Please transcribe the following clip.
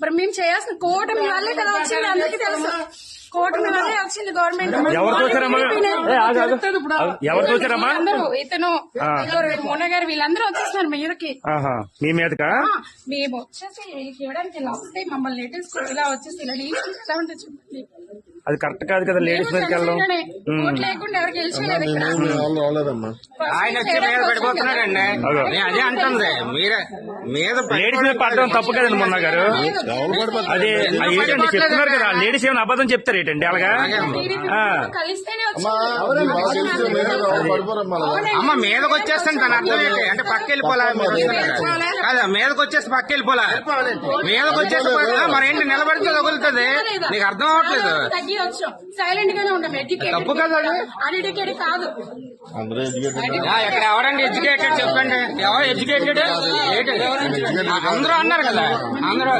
మరి మేము చేయాల్సిన కూటమి వల్లే కదా వచ్చింది, అందరికీ తెలుసు. కూటమి వల్లే వచ్చింది గవర్నమెంట్. అందరూ ఇతను మోన గారు వీళ్ళందరూ వచ్చేస్తున్నారు మీదకి. మీ మీదకా? మేము వచ్చేసి వీళ్ళకి ఇవ్వడానికి ఇలా వస్తే మమ్మల్ని లేటెస్ట్ ఇలా వచ్చేసి ఇలా ఎలా ఉంటుంది చెప్పండి. అది కరెక్ట్ కాదు కదా, లేడీస్ మీదకి వెళ్ళడం. ఓట్ లేకుండా ఎవరికి గెలిచలేదు ఇక్కడ. ఆయన వచ్చి మీద పడిపోతున్నాడండి. అదే అంటుంది మీరే మీద లేడీస్ మీద పడడం తప్పు కదండి మొన్న గారు. అది ఏంటండి చెప్తున్నారు కదా, లేడీస్ ఏమైనా అబద్ధం చెప్తారు ఏంటండి అలాగా? కలిస్తేనే అమ్మ మీదకి వచ్చేస్తాను తన అర్థం ఏంటి అంటే పక్క వెళ్ళిపోలే కదా, మీదకి వచ్చేసి పక్క వెళ్ళిపోలే, మీదకి వచ్చేసి మరేంటి నిలబడితే తగులుతుంది, నీకు అర్థం అవ్వట్లేదు. సైలెంట్ గానే ఉంటాం. తప్పు కదా, అన్ఎడ్యుకేటెడ్ కాదు. ఇక్కడ ఎవరండి ఎడ్యుకేటెడ్ చెప్పండి, ఎవరు ఎడ్యుకేటెడ్? అందరూ అన్నారు కదా, అందరూ